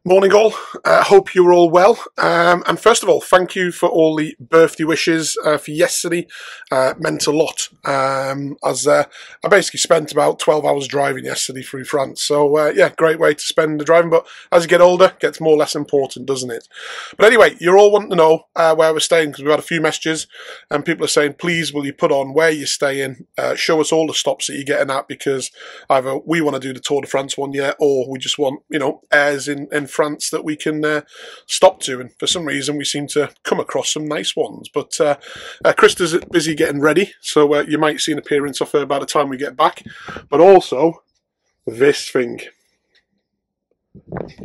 Morning all, hope you're all well, and first of all thank you for all the birthday wishes for yesterday. Meant a lot, as I basically spent about 12 hours driving yesterday through France, so yeah, great way to spend the driving, but as you get older it gets more or less important, doesn't it? But anyway, you're all wanting to know where we're staying, because we've had a few messages and people are saying please will you put on where you're staying, show us all the stops that you're getting at, because either we want to do the Tour de France one year, or we just want, you know, airs in France that we can stop to, and for some reason we seem to come across some nice ones. But Christa's busy getting ready, so you might see an appearance of her by the time we get back. But also this thing,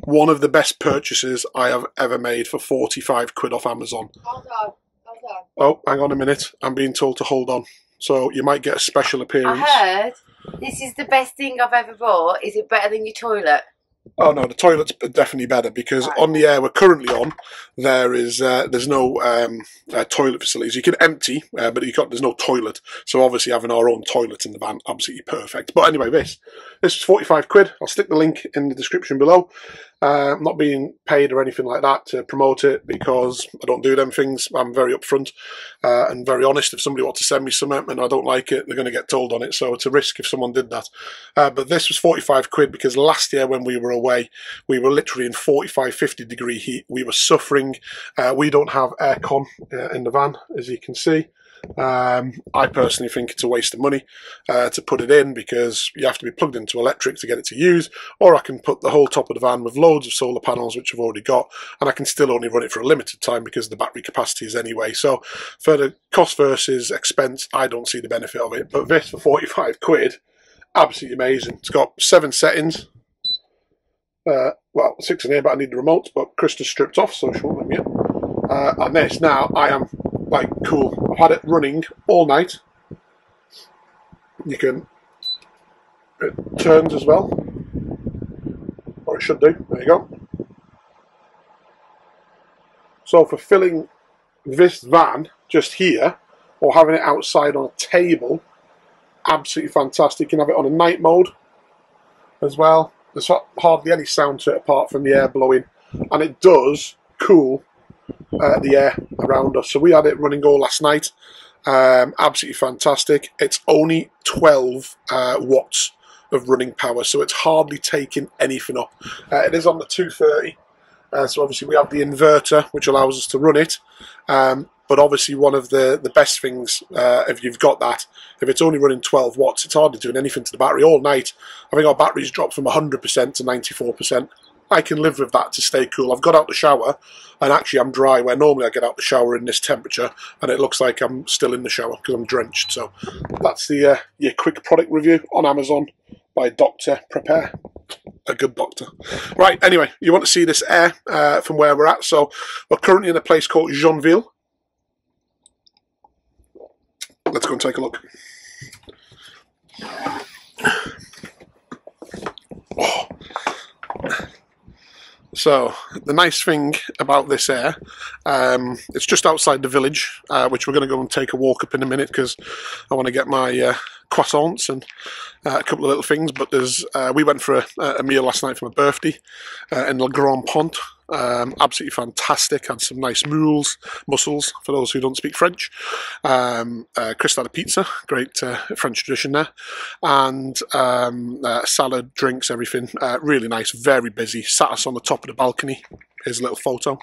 one of the best purchases I have ever made for 45 quid off Amazon. Hold on. Oh, hang on a minute, I'm being told to hold on, so you might get a special appearance. I heard this is the best thing I've ever bought. Is it better than your toilet? Oh no, the toilet's definitely better, because on the Aire we're currently on, there's no toilet facilities. You can empty, but there's no toilet. So obviously having our own toilet in the van, absolutely perfect. But anyway, this is 45 quid. I'll stick the link in the description below. I'm not being paid or anything like that to promote it, because I don't do them things. I'm very upfront and very honest. If somebody wants to send me something and I don't like it, they're going to get told on it. So it's a risk if someone did that. But this was 45 quid because last year when we were away, we were literally in 45, 50 degree heat. We were suffering. We don't have aircon in the van, as you can see. I personally think it's a waste of money to put it in, because you have to be plugged into electric to get it to use, or I can put the whole top of the van with loads of solar panels which I've already got, and I can still only run it for a limited time because the battery capacity is anyway. So for the cost versus expense, I don't see the benefit of it. But this for 45 quid, absolutely amazing. It's got 7 settings, well 6 in here, but I need the remote, but Christa's stripped off so she won't let me in. And this, now I am like cool. I've had it running all night. You can, it turns as well, or it should do. There you go. So for filling this van just here, or having it outside on a table, absolutely fantastic. You can have it on a night mode as well. There's hardly any sound to it apart from the air blowing, and it does cool the air around us. So we had it running all last night. Absolutely fantastic. It's only 12 watts of running power, so it's hardly taking anything up. It is on the 230, so obviously we have the inverter which allows us to run it, but obviously one of the best things, if you've got that, if it's only running 12 watts, it's hardly doing anything to the battery all night. I think our battery's dropped from 100% to 94%. I can live with that to stay cool. I've got out the shower, and actually I'm dry, where normally I get out the shower in this temperature and it looks like I'm still in the shower because I'm drenched. So that's the your quick product review on Amazon by Dr. Prepare. A good doctor. Right, anyway, you want to see this Aire from where we're at. So we're currently in a place called Joinville. Let's go and take a look. Oh. So the nice thing about this Aire, it's just outside the village, which we're going to go and take a walk up in a minute, because I want to get my croissants and a couple of little things. But there's we went for a meal last night for my birthday in Le Grand Pont. Absolutely fantastic. Had some nice mussels for those who don't speak French. Christa had a pizza, great French tradition there, and salad, drinks, everything. Really nice, very busy. Sat us on the top of the balcony. Here's a little photo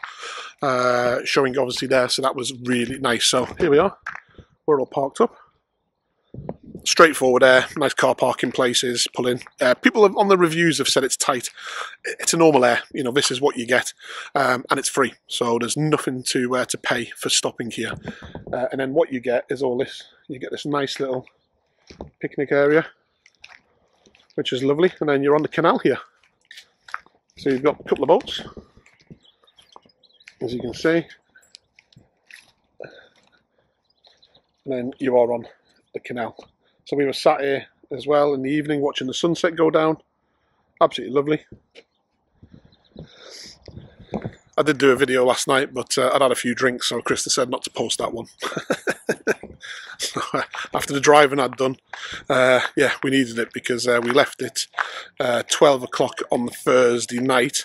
showing obviously there, so that was really nice. So here we are, we're all parked up. Straightforward Aire, nice car parking places, pull in. People on the reviews have said it's tight. It's a normal Aire, you know, this is what you get, and it's free, so there's nothing to pay for stopping here. And then what you get is all this. You get this nice little picnic area, which is lovely, and then you're on the canal here. So you've got a couple of boats, as you can see, and then you are on the canal. So we were sat here as well in the evening watching the sunset go down. Absolutely lovely. I did do a video last night, but I'd had a few drinks, so Christa said not to post that one. So, after the driving I'd done, yeah, we needed it because we left it 12 o'clock on the Thursday night,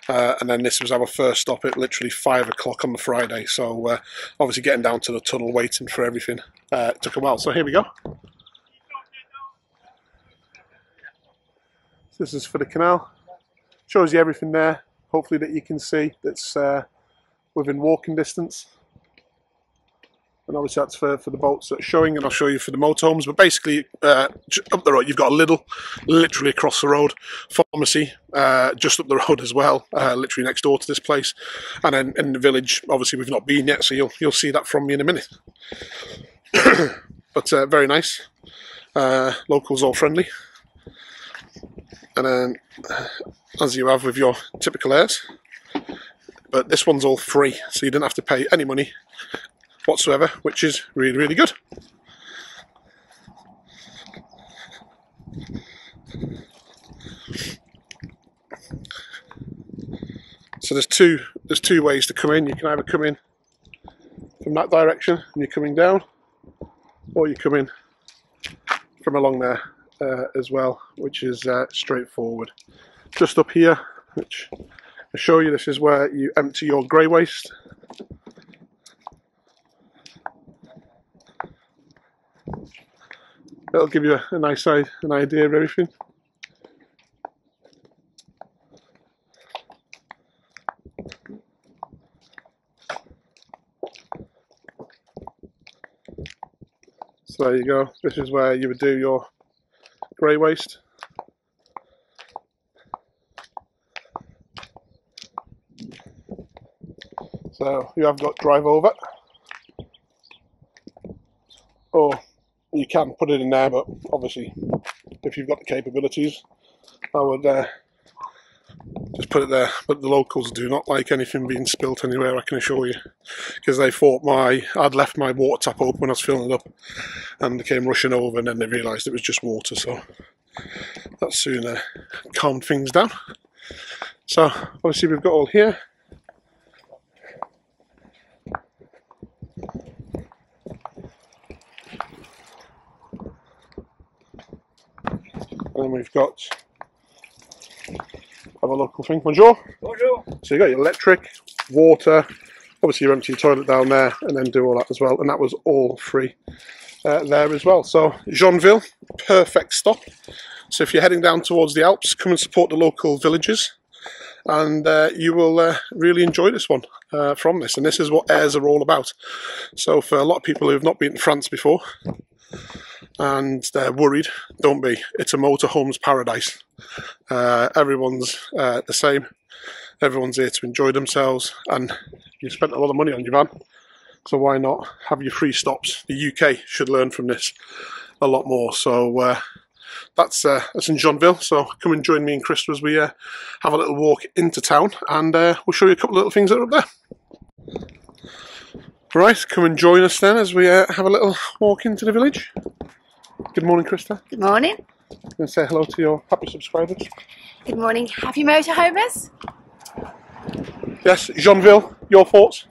and then this was our first stop at literally 5 o'clock on the Friday. So obviously getting down to the tunnel, waiting for everything, took a while. So here we go. This is for the canal. Shows you everything there, hopefully that you can see that's within walking distance. And obviously that's for the boats that are showing, and I'll show you for the motorhomes. But basically, up the road, you've got a Lidl, literally across the road, pharmacy, just up the road as well, literally next door to this place. And then in the village, obviously we've not been yet, so you'll see that from me in a minute. But very nice, locals all friendly. And then, as you have with your typical Aires, but this one's all free, so you didn't have to pay any money whatsoever, which is really, really good. So there's two ways to come in. You can either come in from that direction and you're coming down, or you come in from along there as well, which is straightforward. Just up here, which I'll show you, this is where you empty your grey waste. It'll give you a nice an idea of everything. So there you go, this is where you would do your grey waste. So you have got drive over, or you can put it in there, but obviously if you've got the capabilities, I would just put it there. But the locals do not like anything being spilt anywhere, I can assure you, because they thought I'd left my water tap open when I was filling it up, and they came rushing over, and then they realised it was just water, so that soon calmed things down. So obviously we've got all here. And then we've got a local thing. Bonjour. Bonjour. So you got your electric, water, obviously you empty your toilet down there, and then do all that as well. And that was all free there as well. So Joinville, perfect stop. So if you're heading down towards the Alps, come and support the local villages, and you will really enjoy this one from this. And this is what Aires are all about. So for a lot of people who have not been to France before, and they're worried, don't be. It's a motorhome's paradise. Everyone's the same. Everyone's here to enjoy themselves, and you spent a lot of money on your van, so why not have your free stops? The UK should learn from this a lot more. So that's in Joinville. So come and join me and Christa as we have a little walk into town, and we'll show you a couple of little things that are up there. Right, come and join us then as we have a little walk into the village. Good morning, Christa. Good morning. I'm going to say hello to your happy subscribers. Good morning, happy motorhomers. Yes, Joinville, your thoughts?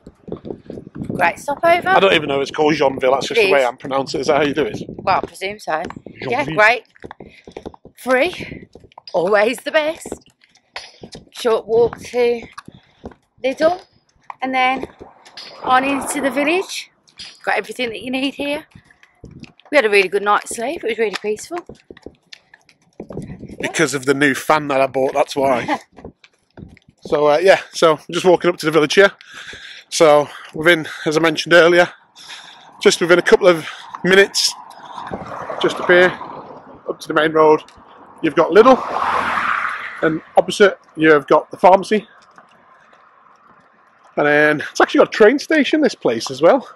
Great stopover. I don't even know if it's called Joinville, that's just the way I'm pronouncing it. Is that how you do it? Well, I presume so. Joinville. Yeah, great. Free, always the best. Short walk to Lidl, and then on into the village. Got everything that you need here. We had a really good night's sleep, it was really peaceful. Because of the new fan that I bought, that's why. So yeah, so I'm just walking up to the village here. So within, as I mentioned earlier, just within a couple of minutes, just up here, up to the main road, you've got Lidl, and opposite you've got the pharmacy, and then it's actually got a train station, this place as well.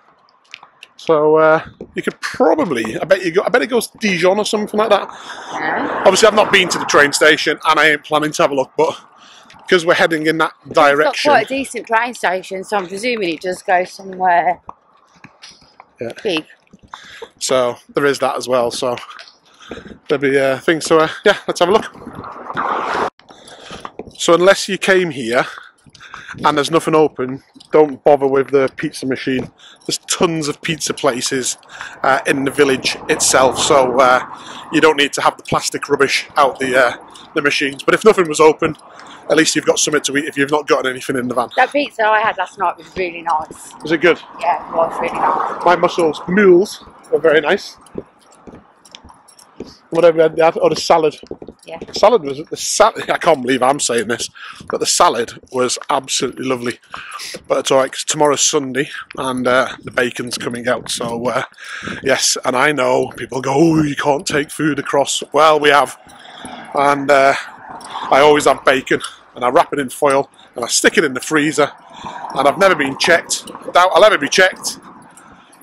So you could probably, I bet it goes to Dijon or something like that. Yeah. Obviously I've not been to the train station and I ain't planning to have a look, but because we're heading in that direction. It's got quite a decent train station, so I'm presuming it does go somewhere big. So there is that as well, so there'll be things. So yeah, let's have a look. So unless you came here and there's nothing open, don't bother with the pizza machine. There's tons of pizza places in the village itself, so you don't need to have the plastic rubbish out the machines. But if nothing was open, at least you've got something to eat if you've not gotten anything in the van. That pizza I had last night was really nice. Was it good? Yeah, it was really nice. My mules were very nice. Whatever they had, or the salad. Yeah. I can't believe I'm saying this, but the salad was absolutely lovely. But it's alright, because tomorrow's Sunday and the bacon's coming out. So yes, and I know people go, oh, you can't take food across. Well, we have, and I always have bacon, and I wrap it in foil, and I stick it in the freezer, and I've never been checked. Doubt I'll ever be checked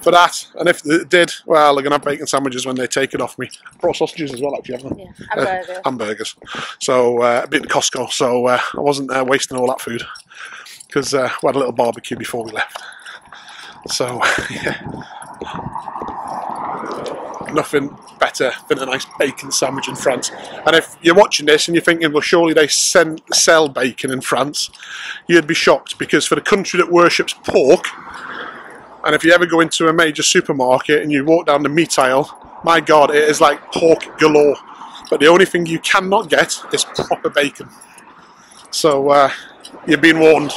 for that, and if they did, well, they're going to have bacon sandwiches when they take it off me. Brought sausages as well, actually, haven't they? Yeah, and burgers. Hamburgers. So, a bit of Costco, so I wasn't wasting all that food, because we had a little barbecue before we left. So, yeah. Nothing better than a nice bacon sandwich in France. And if you're watching this and you're thinking, well, surely they sell bacon in France, you'd be shocked, because for the country that worships pork, and if you ever go into a major supermarket and you walk down the meat aisle, my God, it is like pork galore. But the only thing you cannot get is proper bacon. So you've been warned.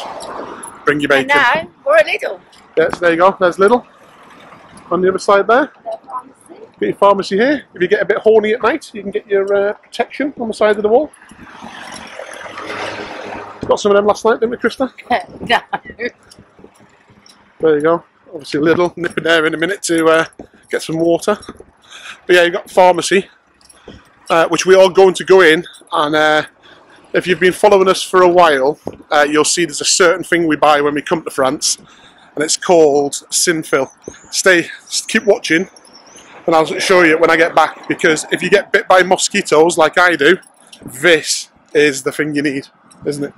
Bring your bacon. And now we're at Lidl. Yes, there you go. There's Lidl. On the other side there. Get your pharmacy here. If you get a bit horny at night, you can get your protection on the side of the wall. Got some of them last night, didn't we, Christa? No. There you go. Obviously Lidl, nipping there in a minute to get some water. But yeah, you've got pharmacy, which we are going to go in, and if you've been following us for a while, you'll see there's a certain thing we buy when we come to France, and it's called Synfil. Keep watching, and I'll show you when I get back, because if you get bit by mosquitoes like I do, this is the thing you need, isn't it?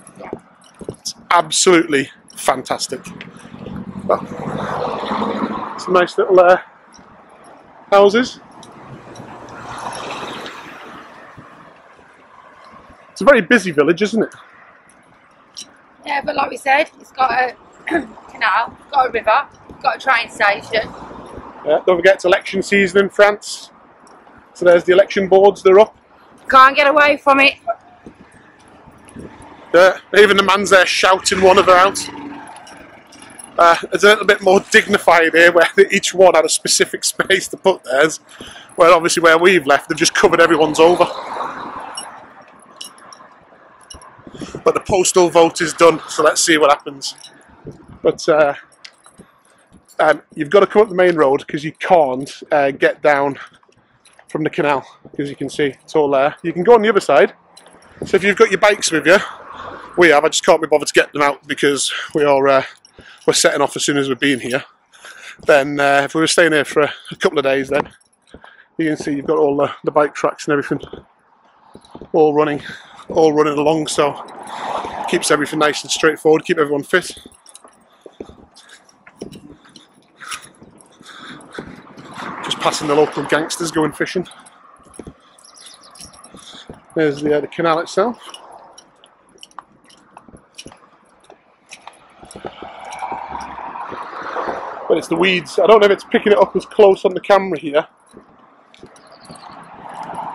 It's absolutely fantastic. Well, some nice little houses. It's a very busy village, isn't it? Yeah, but like we said, it's got a canal, it's got a river, it's got a train station. Yeah, don't forget it's election season in France. So there's the election boards, they're up. Can't get away from it. Yeah, even the man's there shouting one of them out. It's a little bit more dignified here, where each one had a specific space to put theirs. Well, obviously where we've left, they've just covered everyone's over. But the postal vote is done, so let's see what happens. But you've got to come up the main road, because you can't get down from the canal, because you can see it's all there. You can go on the other side. So if you've got your bikes with you, we have. I just can't be bothered to get them out, because we're setting off as soon as we've been here. Then if we were staying here for a couple of days, then you can see you've got all the bike tracks and everything all running along, so keeps everything nice and straightforward, keep everyone fit. Just passing the local gangsters going fishing. There's the canal itself. But it's the weeds. I don't know if it's picking it up as close on the camera here.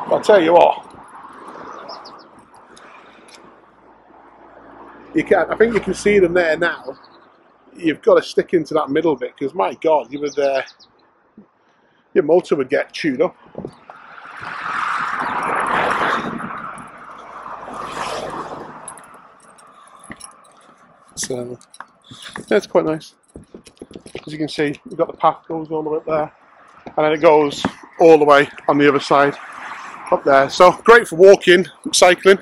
But I'll tell you what. I think you can see them there now. You've got to stick into that middle bit, because my God, your motor would get chewed up. So that's quite nice. As you can see, we've got the path goes all the way up there, and then it goes all the way on the other side up there. So great for walking, cycling.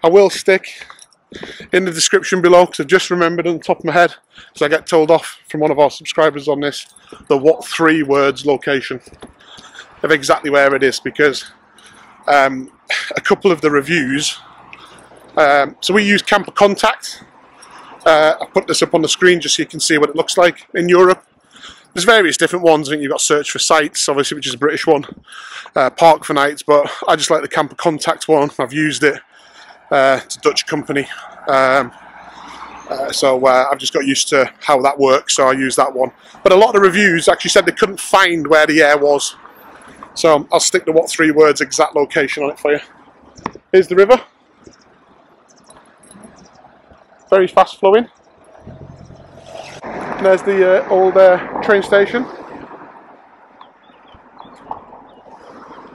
I will stick in the description below, because I've just remembered on the top of my head, because I get told off from one of our subscribers on this, the what 3 words location of exactly where it is, because a couple of the reviews, so we use Camper Contact. I put this up on the screen just so you can see what it looks like in Europe. There's various different ones. I think you've got Search for Sites, obviously, which is a British one, Park for Nights, but I just like the Camper Contact one. I've used it It's a Dutch company. So I've just got used to how that works, so I use that one. But a lot of the reviews actually said they couldn't find where the Aire was. So I'll stick to what 3 words exact location on it for you. Here's the river. Very fast flowing. And there's the old train station.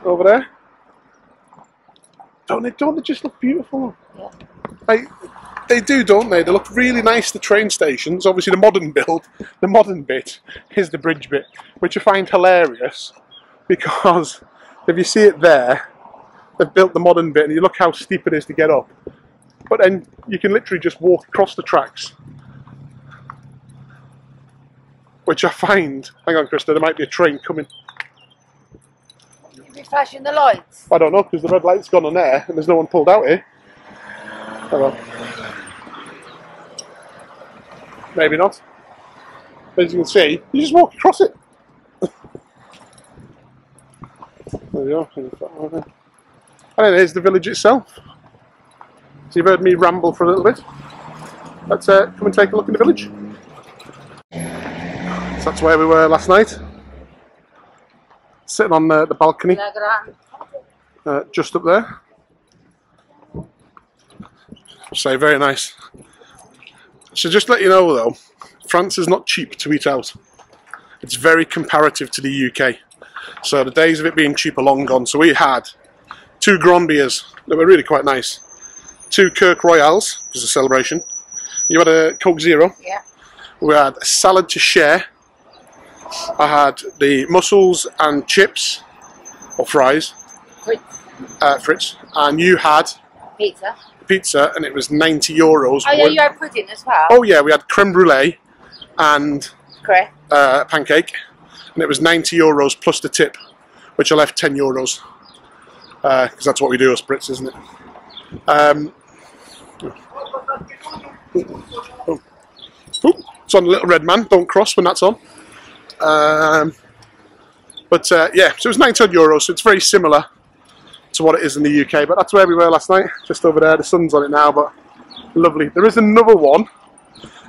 Over there. Don't they just look beautiful? Yeah. They do, don't they? They look really nice, the train stations. Obviously the modern build, the modern bit is the bridge bit, which I find hilarious because if you see it there, they've built the modern bit and you look how steep it is to get up. But then you can literally just walk across the tracks. Which I find, hang on Christa, there might be a train coming. Is it flashing the lights? I don't know, because the red light's gone on there and there's no one pulled out here. Hang on. Maybe not. As you can see, you just walk across it. There we go. And then here's the village itself. So you've heard me ramble for a little bit. Let's come and take a look at the village. So that's where we were last night. Sitting on the balcony. Just up there. So very nice. So just to let you know though, France is not cheap to eat out. It's very comparative to the UK. So the days of it being cheap are long gone. So we had 2 Grand beers that were really quite nice. 2 Kirk Royales, which is a celebration. You had a Coke Zero. Yeah. We had a salad to share. I had the mussels and chips, or fries. Fritz. And you had? Pizza, and it was €90. Oh yeah, you had pudding as well? Oh yeah, we had creme brulee and pancake, and it was €90 plus the tip, which I left €10, because that's what we do as Brits, isn't it? It's on the little red man, don't cross when that's on. Yeah, so it was €90, so it's very similar to what it is in the UK, but that's where we were last night, just over there. The sun's on it now, but lovely. There is another one,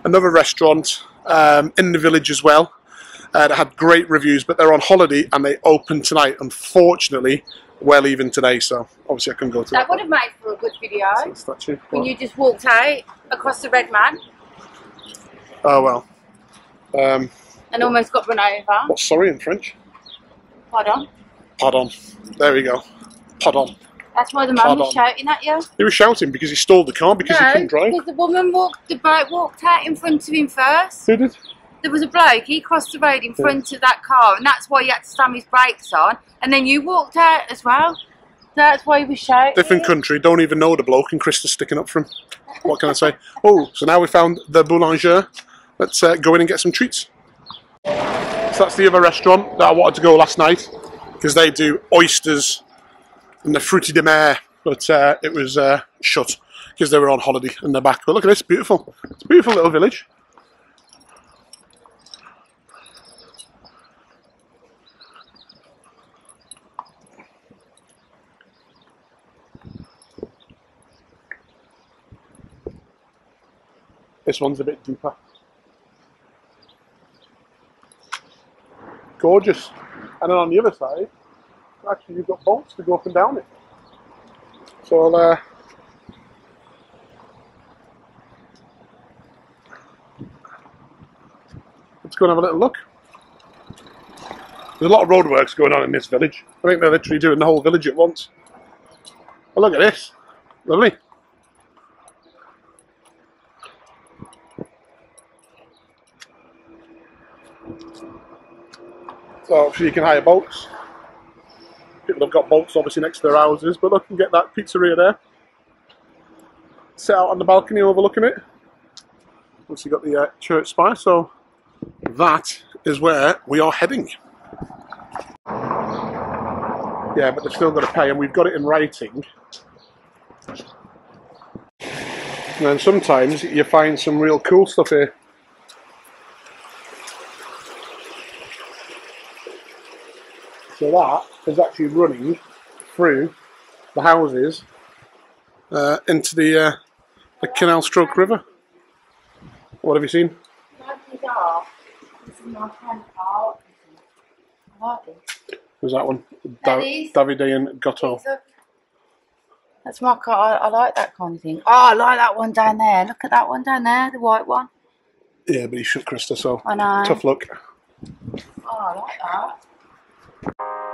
another restaurant in the village as well, that had great reviews, but they're on holiday and they open tonight. Unfortunately, we're leaving today, so obviously I couldn't go to that. That would have made for a good video. Statue. When you just walked out across the red man. Oh well. And almost got run over. What's sorry in French? Pardon. Pardon. There we go. Pardon. That's why the man was shouting at you. He was shouting because he stole the car because he couldn't drive. Because the woman the bloke walked out in front of him first. Who did? There was a bloke, he crossed the road in front of that car, and that's why he had to slam his brakes on, and then you walked out as well. That's why he was shouting. Different country, don't even know the bloke, and Christa's sticking up for him. What can I say? Oh, so now we found the boulanger. Let's go in and get some treats. So that's the other restaurant that I wanted to go last night, because they do oysters and the fruity de mer, but it was shut because they were on holiday and they're back. But look at this, beautiful. It's a beautiful little village. This one's a bit deeper. Gorgeous. And then on the other side, actually you've got boats to go up and down it. So I'll let's go and have a little look. There's a lot of roadworks going on in this village. I think they're literally doing the whole village at once. Oh, look at this. Lovely. So obviously you can hire boats. People have got boats obviously next to their houses, but look, you can get that pizzeria there. Sit out on the balcony overlooking it. Obviously got the church spire, so that is where we are heading. Yeah, but they've still got to pay, and we've got it in writing. And then sometimes you find some real cool stuff here. So that is actually running through the houses into the canal stroke river. What have you seen? Who's that one? Davidian Gotto. That's my car. I like that kind of thing. Oh, I like that one down there. Look at that one down there, the white one. Yeah, but he shook Christa, so I know. tough luck. Oh, I like that.